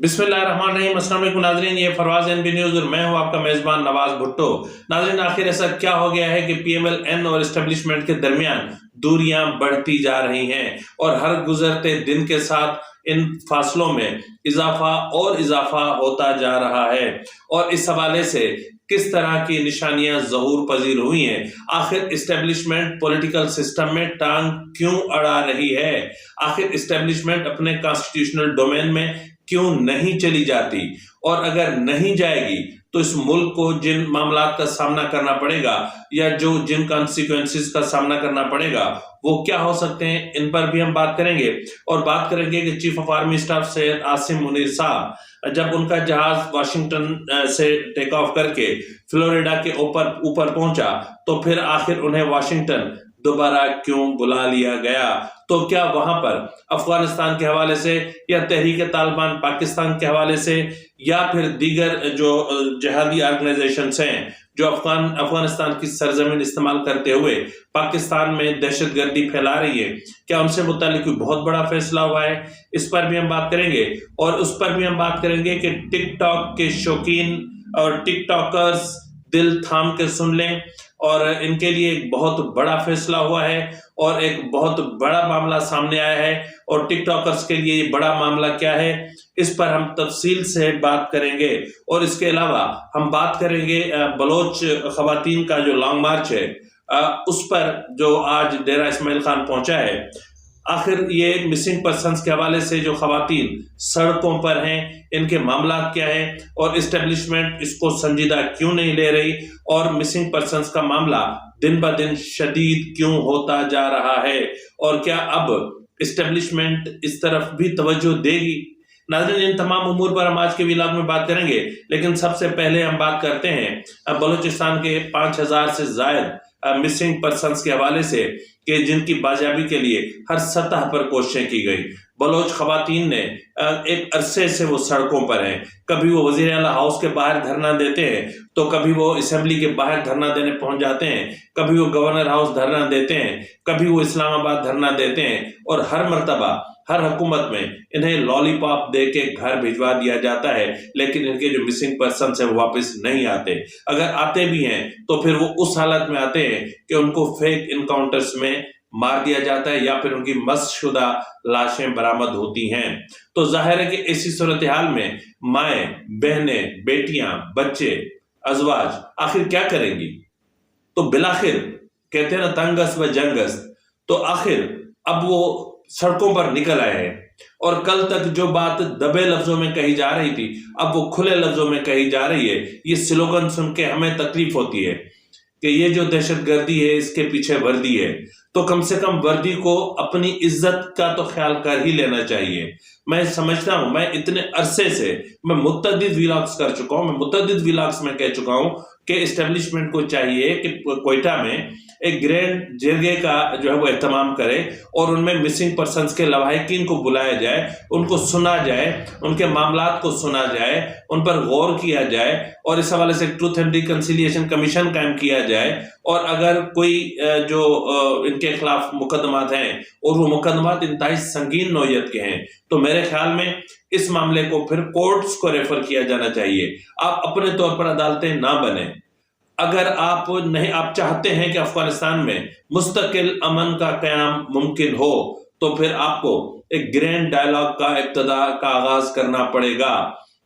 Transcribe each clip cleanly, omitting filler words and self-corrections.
बिस्मिल्लाहिर्रहमानिर्रहीम। अस्सलाम वालेकुम नाज़रीन, ये फरवाज एनबी न्यूज़ और मैं हूँ आपका मेज़बान नवाज भुट्टो। नाज़रीन, आखिर ऐसा क्या हो गया है कि पीएमएल-एन और एस्टेब्लिशमेंट के दरमियान दूरियां बढ़ती जा रही हैं और हर गुजरते दिन के साथ इन फासलों में इजाफा होता जा रहा है। और इस हवाले से किस तरह की निशानियां ज़हूर पजीर हुई हैं, आखिर इस्टेब्लिशमेंट पॉलिटिकल सिस्टम में टांग क्यों अड़ा रही है, आखिर इस्टेब्लिशमेंट अपने कॉन्स्टिट्यूशनल डोमेन में क्यों नहीं चली जाती, और अगर नहीं जाएगी तो इस मुल्क को जिन मामलात का सामना करना पड़ेगा या जिन कॉन्सिक्वेंसेस का सामना करना पड़ेगा वो क्या हो सकते हैं, इन पर भी हम बात करेंगे। और बात करेंगे कि chief of army staff Syed Asim Munir साहब, जब उनका जहाज वाशिंगटन से टेक ऑफ करके फ्लोरिडा के ऊपर पहुंचा तो फिर आखिर उन्हें वाशिंगटन दोबारा क्यों बुला लिया गया। तो क्या वहां पर अफगानिस्तान के हवाले से या तहरीक तालिबान पाकिस्तान के हवाले से या फिर दीगर जो जिहादी ऑर्गेनाइजेशंस हैं जो अफगानिस्तान की सरजमीन इस्तेमाल करते हुए पाकिस्तान में दहशतगर्दी फैला रही है, क्या उनसे मुतालिक कोई बहुत बड़ा फैसला हुआ है, इस पर भी हम बात करेंगे। और उस पर भी हम बात करेंगे कि टिकटॉक के शौकीन और टिकटॉकर्स दिल थाम के सुन लें, और इनके लिए एक बहुत बड़ा फैसला हुआ है और एक बहुत बड़ा मामला सामने आया है। और टिकटॉकर्स के लिए ये बड़ा मामला क्या है, इस पर हम तफसील से बात करेंगे। और इसके अलावा हम बात करेंगे बलोच खवातीन का जो लॉन्ग मार्च है उस पर जो आज डेरा इस्माइल खान पहुंचा है, आखिर ये मिसिंग पर्सन्स के हवाले से जो खवातीन सड़कों पर हैं इनके मामला क्या है और इस्टेब्लिशमेंट इसको संजीदा क्यों नहीं ले रही, और मिसिंग पर्सन्स का मामला दिन ब दिन शदीद क्यों होता जा रहा है, और क्या अब इस्टेब्लिशमेंट इस तरफ भी तवज्जो देगी। नाज़रीन, इन तमाम उमूर पर हम आज के व्लॉग में बात करेंगे, लेकिन सबसे पहले हम बात करते हैं बलूचिस्तान के 5000 से जायद मिसिंग पर्सन्स के हवाले से कि जिनकी बाजियाबी के लिए हर सतह पर कोशिशें की गई। बलोच खवातीन ने एक अरसे से वो सड़कों पर हैं, कभी वो वजीर आला हाउस के बाहर धरना देते हैं तो कभी वो असेंबली के बाहर धरना देने पहुंच जाते हैं, कभी वो गवर्नर हाउस धरना देते हैं, कभी वो इस्लामाबाद धरना देते हैं, और हर मर्तबा हर हुकूमत में इन्हें लॉलीपॉप दे के घर भिजवा दिया जाता है, लेकिन इनके जो मिसिंग पर्सन है वो वापस नहीं आते। अगर आते भी हैं तो फिर वो उस हालत में आते हैं कि उनको फेक इनकाउंटर्स में मार दिया जाता है या फिर उनकी मस्शुदा लाशें बरामद होती हैं। तो जाहिर है कि ऐसी सूरत हाल में माएँ, बहनें, बेटियां, बच्चे, अजवाज आखिर क्या करेंगी। तो बिलाखिर कहते हैं ना तंगस व जंगस, तो आखिर अब वो सड़कों पर निकल आए हैं। और कल तक जो बात दबे लफ्जों में कही जा रही थी अब वो खुले लफ्जों में कही जा रही है। ये स्लोगन सुन के हमें तकलीफ होती है कि ये जो दहशतगर्दी है इसके पीछे वर्दी है, तो कम से कम वर्दी को अपनी इज्जत का तो ख्याल कर ही लेना चाहिए। मैं समझता हूं, मैं इतने अरसे से मैं मुतअद्दिद व्लॉग्स कर चुका हूं, मैं मुतअद्दिद व्लॉग्स में कह चुका हूं कि एस्टेब्लिशमेंट को चाहिए कि कोयटा में एक ग्रैंड जरगे का जो है वो एहतमाम करे और उनमें मिसिंग पर्सन्स के लवाहिकीन को बुलाया जाए, उनको सुना जाए, उनके मामलात को सुना जाए, उन पर गौर किया जाए, और इस हवाले से ट्रूथ एंड रिकंसिलिएशन कमीशन कायम किया जाए। और अगर कोई जो इनके खिलाफ मुकदमात हैं और वो मुकदमात इंतहाई संगीन नौयत के हैं तो मेरे ख्याल में इस मामले को फिर कोर्ट्स को रेफर किया जाना चाहिए। आप अपने तौर पर अदालतें ना बने। अगर आप चाहते हैं कि अफगानिस्तान में मुस्तकिल अमन का कयाम मुमकिन हो तो फिर आपको एक ग्रैंड डायलॉग का इब्तिदा का आगाज करना पड़ेगा,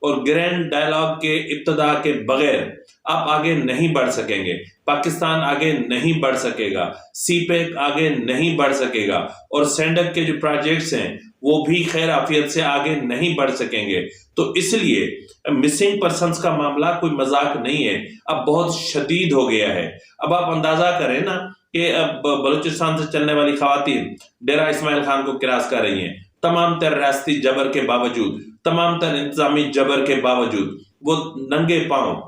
और ग्रैंड डायलॉग के इब्तिदा के बगैर आप आगे नहीं बढ़ सकेंगे। पाकिस्तान आगे नहीं बढ़ सकेगा, सीपेक आगे नहीं बढ़ सकेगा, और सेंडक के जो प्रोजेक्ट्स हैं वो भी खैर आफियत से आगे नहीं बढ़ सकेंगे। तो इसलिए मिसिंग पर्सन्स का मामला कोई मजाक नहीं है, अब बहुत शदीद हो गया है। अब आप अंदाजा करें ना कि अब बलूचिस्तान से चलने वाली खवातीन डेरा इस्माइल खान को किरास कर रही हैं, तमाम तर रियासती जबर के बावजूद, तमाम तर इंतजामी जबर के बावजूद वो नंगे पांव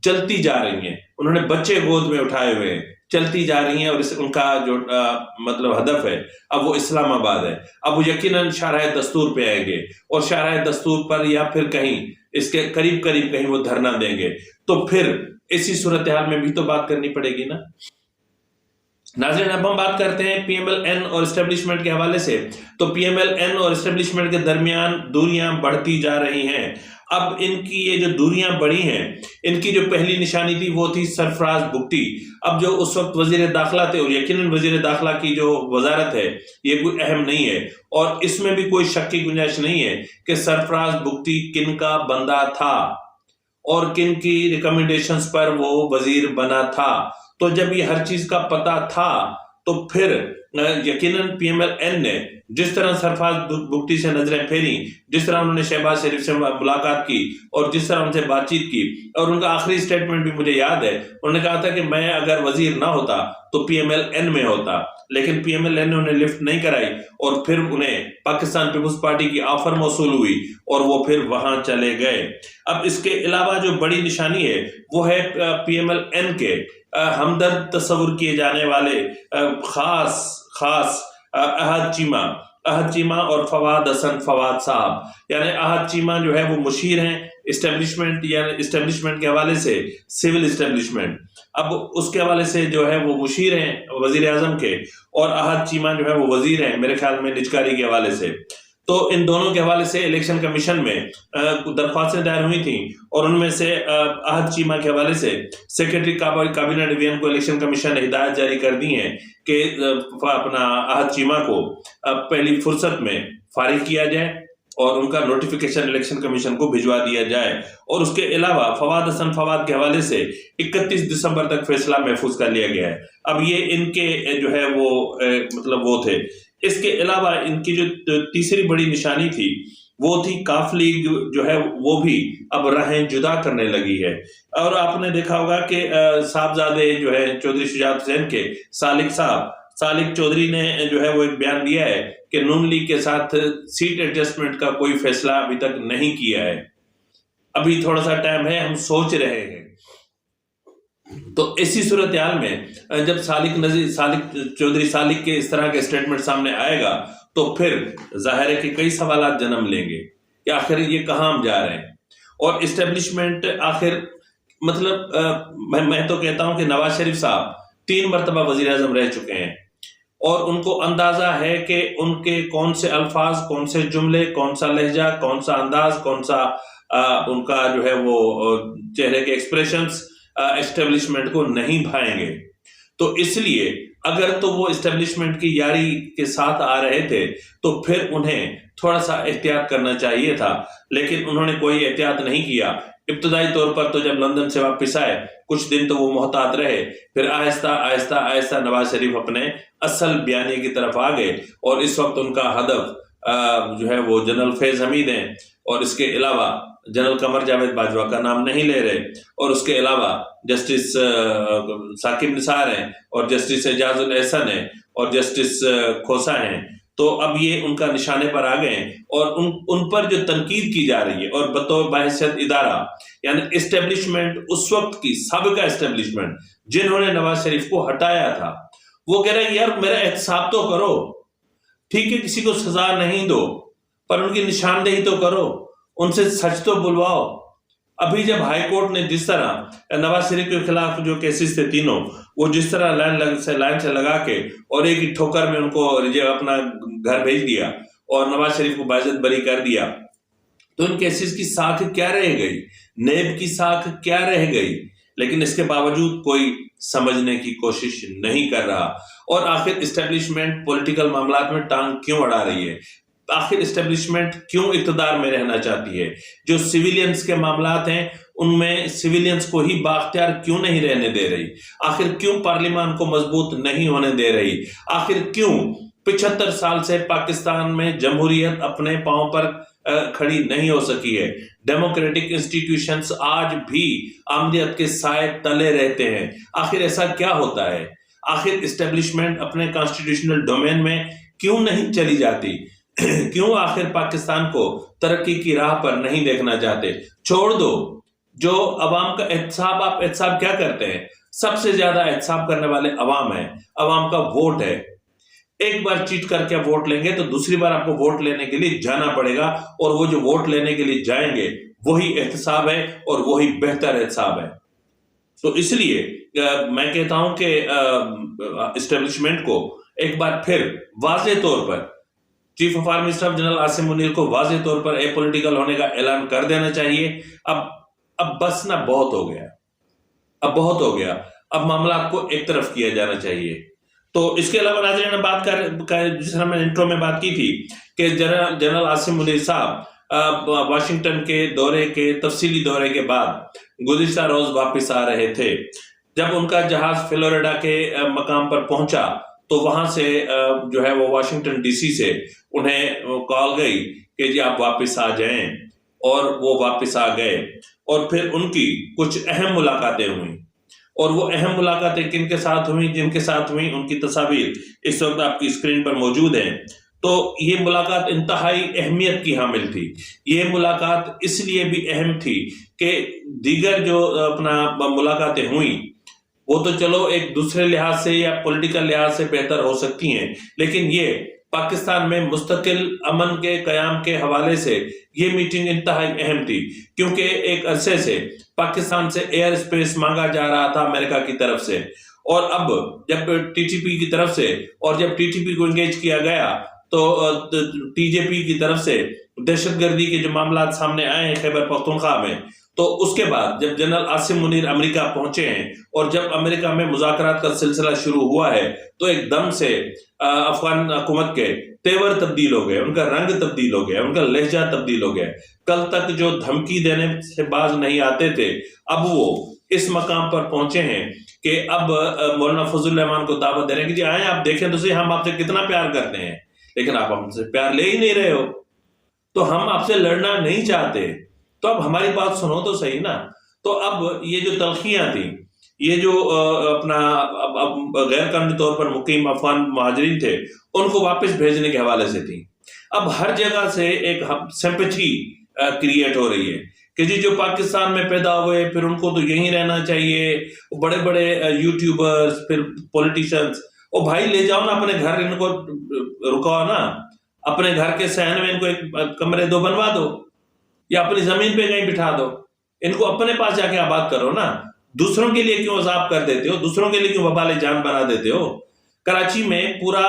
चलती जा रही हैं, उन्होंने बच्चे गोद में उठाए हुए हैं, चलती जा रही हैं, और उनका जो मतलब हदफ है अब वो इस्लामाबाद है। अब वो यकीनन शाहराह दस्तूर पे आएंगे और शाहराह दस्तूर पर या फिर कहीं इसके करीब करीब कहीं वो धरना देंगे, तो फिर इसी सूरत हाल में भी तो बात करनी पड़ेगी ना। नाज़रीन, अब हम बात करते हैं PML-N और एस्टेब्लिशमेंट के हवाले से। तो PML-N और एस्टेब्लिशमेंट के दरमियान दूरियां बढ़ती जा रही हैं। अब इनकी ये जो दूरियां बढ़ी हैं, इनकी जो पहली निशानी थी वो थी सरफराज बुगटी। अब जो उस वक्त वजीर दाखिला थे, और यकीनन वजीर दाखिला की जो वजारत है ये कोई अहम नहीं है, और इसमें भी कोई शक की गुंजाइश नहीं है कि सरफराज बुगटी किन का बंदा था और किन की रिकमेंडेशंस पर वो वजीर बना था। तो जब ये हर चीज का पता था तो फिर यकीनन PML-N ने जिस तरह सरफराज बुगटी से नजरें फेरी, जिस तरह उन्होंने शहबाज शरीफ से मुलाकात की और जिस तरह उनसे बातचीत की, और उनका आखिरी स्टेटमेंट भी मुझे याद है, उन्होंने कहा था कि मैं अगर वजीर ना होता तो PML-N में होता, लेकिन PML-N ने उन्हें लिफ्ट नहीं कराई और फिर उन्हें पाकिस्तान पीपुल्स पार्टी की ऑफर मौसूल हुई और वो फिर वहां चले गए। अब इसके अलावा जो बड़ी निशानी है वो है PML-N के हमदर्द तस्वुर किए जाने वाले खास अहद चीमा और फवाद हसन फवाद साहब। यानी अहद चीमा जो है वो मुशीर हैं इस्टेब्लिशमेंट, यानी इस्टेब्लिशमेंट के हवाले से सिविल इस्टेब्लिशमेंट, अब उसके हवाले से जो है वो मुशीर हैं वजीर आजम के, और अहद चीमा जो है वो वजीर हैं मेरे ख्याल में निजकारी के हवाले से। तो इन दोनों के हवाले से इलेक्शन कमीशन में दरख्वास्तें दायर हुई थी, और उनमें से अहद चीमा के हवाले से सेक्रेटरी काबीना डिवीजन को इलेक्शन कमीशन ने हिदायत जारी कर दी है कि अपना अहद चीमा को पहली फुर्सत में फारिग किया जाए और उनका नोटिफिकेशन इलेक्शन कमीशन को भिजवा दिया जाए। और उसके अलावा फवाद हसन फवाद के हवाले से 31 दिसंबर तक फैसला महफूज कर लिया गया है। अब ये इनके जो है वो मतलब वो थे। इसके अलावा इनकी जो तीसरी बड़ी निशानी थी वो थी काफ लीग जो है वो भी अब राहें जुदा करने लगी है। और आपने देखा होगा कि साहबजादे जो है चौधरी शुजात हुसैन के सालिक चौधरी ने जो है वो एक बयान दिया है कि नून लीग के साथ सीट एडजस्टमेंट का कोई फैसला अभी तक नहीं किया है, अभी थोड़ा सा टाइम है, हम सोच रहे हैं। तो इसी सूरत हाल में जब सालिक चौधरी के इस तरह के स्टेटमेंट सामने आएगा तो फिर जाहिर है कि कई सवाल जन्म लेंगे कि आखिर ये कहाँ हम जा रहे हैं। और इस्टेब्लिशमेंट आखिर मतलब मैं तो कहता हूं कि नवाज शरीफ साहब 3 मरतबा वजीर आजम रह चुके हैं और उनको अंदाजा है कि उनके कौन से अल्फाज, कौन से जुमले, कौन सा लहजा, कौन सा अंदाज, कौन सा उनका जो है वो चेहरे के एक्सप्रेशंस एस्टेब्लिशमेंट को नहीं भाएंगे। तो इसलिए अगर तो वो एस्टेब्लिशमेंट की यारी के साथ आ रहे थे तो फिर उन्हें थोड़ा सा एहतियात करना चाहिए था, लेकिन उन्होंने कोई एहतियात नहीं किया। इब्तदाई तौर पर तो जब लंदन से वापस आए कुछ दिन तो वो मोहतात रहे, फिर आहिस्ता आहिस्ता आहिस्ता नवाज शरीफ अपने असल बयानी की तरफ आ गए और इस वक्त उनका हदफ जो है वो जनरल फैज हमीद हैं और इसके अलावा जनरल कमर जावेद बाजवा का नाम नहीं ले रहे, और उसके अलावा जस्टिस साकिब निसार हैं और जस्टिस एजाजुल एहसन हैं और जस्टिस खोसा हैं। तो अब ये उनका निशाने पर आ गए और उन पर जो तनकीद की जा रही है और बतौर बाहिसियत इदारा यानी एस्टेब्लिशमेंट, उस वक्त की साबिका एस्टेब्लिशमेंट जिन्होंने नवाज शरीफ को हटाया था, वो कह रहे हैं यार मेरा एहतसाब तो करो, ठीक है किसी को सजा नहीं दो पर उनकी निशानदेही तो करो, उनसे सच तो बुलवाओ। अभी जब हाई कोर्ट ने जिस तरह नवाज शरीफ के खिलाफ जो केसेस थे तीनों, वो जिस तरह लाइन से लगा के और एक ही ठोकर में उनको अपना घर भेज दिया और नवाज शरीफ को बाइज्जत बरी कर दिया, तो इन केसेस की साख क्या रह गई, नेब की साख क्या रह गई? लेकिन इसके बावजूद कोई समझने की कोशिश नहीं कर रहा। और आखिर एस्टेब्लिशमेंट पॉलिटिकल मामलात में टांग क्यों अड़ा रही है? आखिर एस्टेब्लिशमेंट क्यों इक़्तिदार में रहना चाहती है? जो सिविलियंस के मामलात हैं उनमें सिविलियंस को ही बाख्तियार क्यों नहीं रहने दे रही? आखिर क्यों पार्लियामान को मजबूत नहीं होने दे रही? आखिर क्यों 75 साल से पाकिस्तान में जमहूरियत अपने पांव पर खड़ी नहीं हो सकी है? डेमोक्रेटिक इंस्टीट्यूशंस आज भी आमदियत के साए तले रहते हैं। आखिर ऐसा क्या होता है? आखिर एस्टेब्लिशमेंट अपने कॉन्स्टिट्यूशनल डोमेन में क्यों नहीं चली जाती? क्यों आखिर पाकिस्तान को तरक्की की राह पर नहीं देखना चाहते? छोड़ दो, जो अवाम का एहतसाब, आप एहतसाब क्या करते हैं? सबसे ज्यादा एहतसाब करने वाले अवाम है, अवाम का वोट है। एक बार चीट करके वोट लेंगे तो दूसरी बार आपको वोट लेने के लिए जाना पड़ेगा, और वो जो वोट लेने के लिए जाएंगे वही एहतसाब है और वही बेहतर एहतसाब है। तो इसलिए मैं कहता हूं कि एस्टेब्लिशमेंट को एक बार फिर वाज़ेह तौर पर chief of army staff general Asim Munir को वाज़ेह तौर पर एपॉलिटिकल होने का ऐलान कर देना चाहिए। अब बस ना बहुत हो गया, अब बहुत हो गया, अब मामला को एक तरफ किया जाना चाहिए। तो इसके अलावा नाज़रीन ने बात कर जिस तरह मैंने इंट्रो में बात की थी कि जनरल आसिम मुनीर साहब वाशिंगटन के दौरे के तफसीली दौरे के बाद गुज़िश्ता रोज वापस आ रहे थे। जब उनका जहाज फ्लोरिडा के मकाम पर पहुंचा तो वहां से जो है वो वाशिंगटन डीसी से उन्हें कॉल गई कि जी आप वापस आ जाएं, और वो वापस आ गए। और फिर उनकी कुछ अहम मुलाकातें हुई, और वो अहम मुलाकातें किनके साथ हुई, जिनके साथ हुई उनकी तस्वीर इस वक्त आपकी स्क्रीन पर मौजूद हैं। तो ये मुलाकात इंतहाई अहमियत की हामिल थी। ये मुलाकात इसलिए भी अहम थी कि दीगर जो अपना मुलाकातें हुई वो तो चलो एक दूसरे लिहाज से या पॉलिटिकल लिहाज से बेहतर हो सकती हैं, लेकिन ये पाकिस्तान में मुस्तकिल अमन के कयाम के हवाले से ये मीटिंग इंतहाई अहम थी, क्योंकि एक अरसे से पाकिस्तान से एयर स्पेस मांगा जा रहा था अमेरिका की तरफ से, और अब जब टीटीपी की तरफ से, और जब टीटीपी को एंगेज किया गया तो टीजेपी की तरफ से दहशतगर्दी के जो मामला सामने आए हैं खैबर पख्तूनख्वा में, तो उसके बाद जब जनरल आसिम मुनीर अमेरिका पहुंचे हैं और जब अमेरिका में मुज़ाकरात का सिलसिला शुरू हुआ है तो एकदम से अफगान हुकूमत के तेवर तब्दील हो गए, उनका रंग तब्दील हो गया, उनका लहजा तब्दील हो गया। कल तक जो धमकी देने से बाज नहीं आते थे, अब वो इस मकाम पर पहुंचे हैं कि अब मौलाना फजल रहमान को दावत दे रहे हैं कि जी आए आप देखें तो सही हम आपसे कितना प्यार करते हैं, लेकिन आप हमसे प्यार ले ही नहीं रहे हो, तो हम आपसे लड़ना नहीं चाहते, तो अब हमारी बात सुनो तो सही ना। तो अब ये जो तलखियां थी, ये जो अपना अब गैर कानूनी तौर पर मुकीम अफगान महाजरीन थे उनको वापस भेजने के हवाले से थी। अब हर जगह से एक सिंपैथी क्रिएट हो रही है कि जी जो पाकिस्तान में पैदा हुए फिर उनको तो यहीं रहना चाहिए, बड़े बड़े यूट्यूबर्स फिर पॉलिटिशियंस, ओ भाई ले जाओ ना अपने घर, इनको रुकाओ ना, अपने घर के सहन में इनको एक कमरे दो बनवा दो या अपनी जमीन पे कहीं बिठा दो, इनको अपने पास जाके आबाद करो ना। दूसरों के लिए क्यों अजाब कर देते हो, दूसरों के लिए क्यों वबाले जान बना देते हो। कराची में पूरा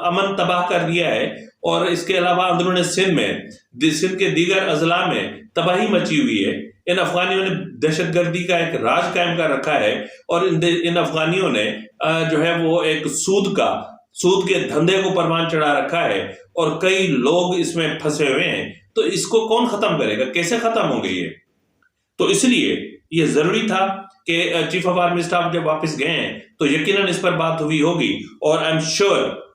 अमन तबाह कर दिया है, और इसके अलावा अंदरूनी सिंध में, सिंध के दीगर अजला में तबाही मची हुई है। इन अफगानियों ने दहशतगर्दी का एक राज कायम कर रखा है, और इन अफगानियों ने जो है वो एक सूद के धंधे को परवान चढ़ा रखा है, और कई लोग इसमें फंसे हुए हैं। तो इसको कौन खत्म करेगा, कैसे खत्म होंगे ये। तो इसलिए ये जरूरी था कि चीफ ऑफ आर्मी स्टाफ जब वापस गए हैं तो यकीनन इस पर बात हुई होगी, और आई एम श्योर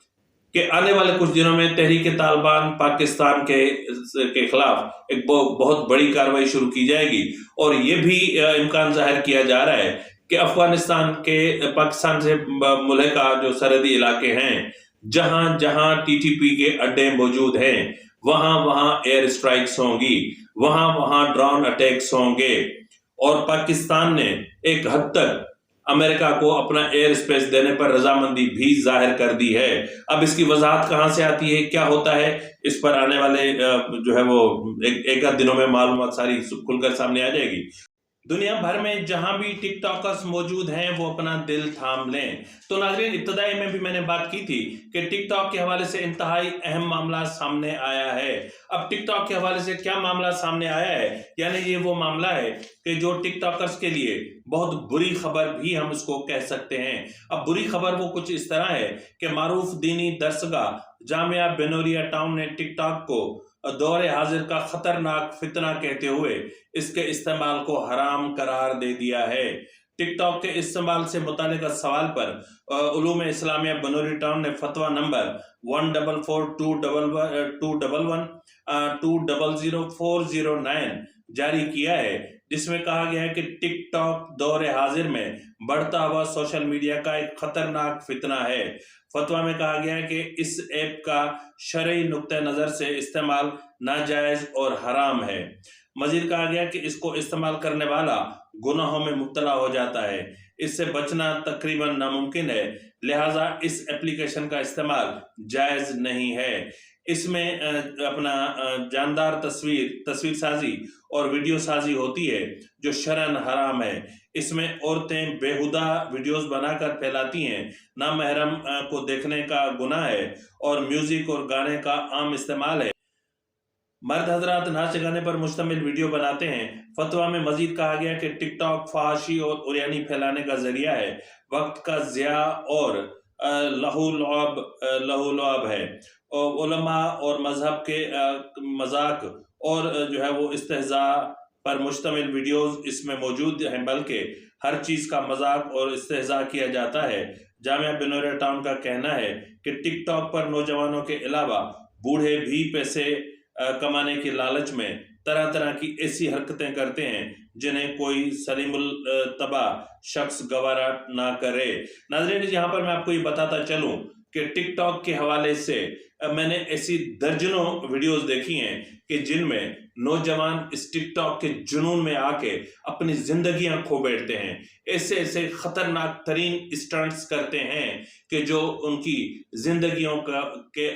कि आने वाले कुछ दिनों में तहरीक तालिबान पाकिस्तान के खिलाफ एक बहुत बड़ी कार्रवाई शुरू की जाएगी। और ये भी इम्कान जाहिर किया जा रहा है कि अफगानिस्तान के पाकिस्तान से मुल्हिका जो सरहदी इलाके हैं, जहां जहां टीटीपी के अड्डे मौजूद हैं, वहां वहां एयर स्ट्राइक्स होंगी, वहां वहां ड्रोन अटैक्स होंगे, और पाकिस्तान ने एक हद तक अमेरिका को अपना एयर स्पेस देने पर रजामंदी भी जाहिर कर दी है। अब इसकी वजाहत कहां से आती है, क्या होता है, इस पर आने वाले जो है वो एक आध दिनों में मालूमात सारी खुलकर सामने आ जाएगी। दुनिया भर में जहां भी टिकटॉकर्स मौजूद हैं वो अपना दिल थाम लें। तो नाज़रीन, इब्तदाई में भी मैंने बात की थी कि टिकटॉक के हवाले से इंतहाई अहम मामला सामने आया है। अब टिकटॉक के हवाले से क्या मामला सामने आया है, यानी ये वो मामला है कि जो टिकटॉकर्स के लिए बहुत बुरी खबर भी हम इसको कह सकते हैं। अब बुरी खबर वो कुछ इस तरह है कि मारूफ दीनी दरसगाह जामिया बेनोरिया टाउन ने टिकटॉक को दौरे हाजिर का खतरनाक फितना कहते हुए इसके इस्तेमाल को हराम करार दे दिया है। टिकटॉक के इस्तेमाल से मुतालिका सवाल पर उलूम इस्लामिया बनोरी टाउन ने फतवा नंबर 1442111200409 जारी किया है, जिसमें कहा गया है कि टिकटॉक दौरे हाजिर में बढ़ता हुआ सोशल मीडिया का एक खतरनाक फितना है। फतवा में कहा गया है कि इस ऐप का शरई नुक्ते नजर से इस्तेमाल नाजायज और हराम है। मजीद कहा गया कि इसको इस्तेमाल करने वाला गुनाहों में मुब्तला हो जाता है, इससे बचना तकरीबन नामुमकिन है, लिहाजा इस एप्लीकेशन का इस्तेमाल जायज नहीं है। इसमें अपना जानदार तस्वीर साजी और वीडियो साजी होती है जो शरन हराम है। इसमें औरतें बेहुदा वीडियोस बनाकर फैलाती हैं, नामहरम को देखने का गुनाह है और म्यूजिक और गाने का आम इस्तेमाल है। मर्द हजरात नाच गाने पर मुश्तमिल वीडियो बनाते हैं। फतवा में मजीद कहा गया कि टिकटॉक फहाशी और उरियानी फैलाने का जरिया है, वक्त का ज़िया और लहू-लुआब है। और उलमा और मजहब के मजाक और जो है वो इस्तेहजा पर मुश्तमिल वीडियोस इसमें मौजूद हैं, बल्कि हर चीज़ का मजाक और इस्तेहजा किया जाता है। जामिया बिनोरिया टाउन का कहना है कि टिकटॉक पर नौजवानों के अलावा बूढ़े भी पैसे कमाने के लालच में तरह तरह की ऐसी हरकतें करते हैं जिन्हें कोई सलीमुल तबा शख्स गवारा ना करे। नाज़रीन, यहाँ पर मैं आपको ये बताता चलूं कि टिकटॉक के हवाले से मैंने ऐसी दर्जनों वीडियोस देखी हैं कि जिनमें नौजवान इस टिकटॉक के जुनून में आके अपनी जिंदगियां खो बैठते हैं। ऐसे ऐसे खतरनाक तरीन स्टंट्स करते हैं कि जो उनकी जिंदगियों का के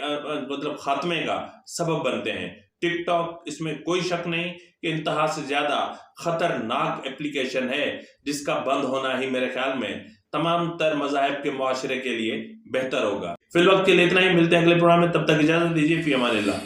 मतलब खात्मे का सबब बनते हैं। टिकटॉक, इसमें कोई शक नहीं कि इंतहा से ज्यादा खतरनाक एप्लीकेशन है, जिसका बंद होना ही मेरे ख्याल में तमाम तर मज़ाहिब के मुआशरे के लिए बेहतर होगा। फिलहाल के लिए इतना ही, मिलते हैं अगले प्रोग्राम में, तब तक इजाजत दीजिए। फी अमानिल्लाह।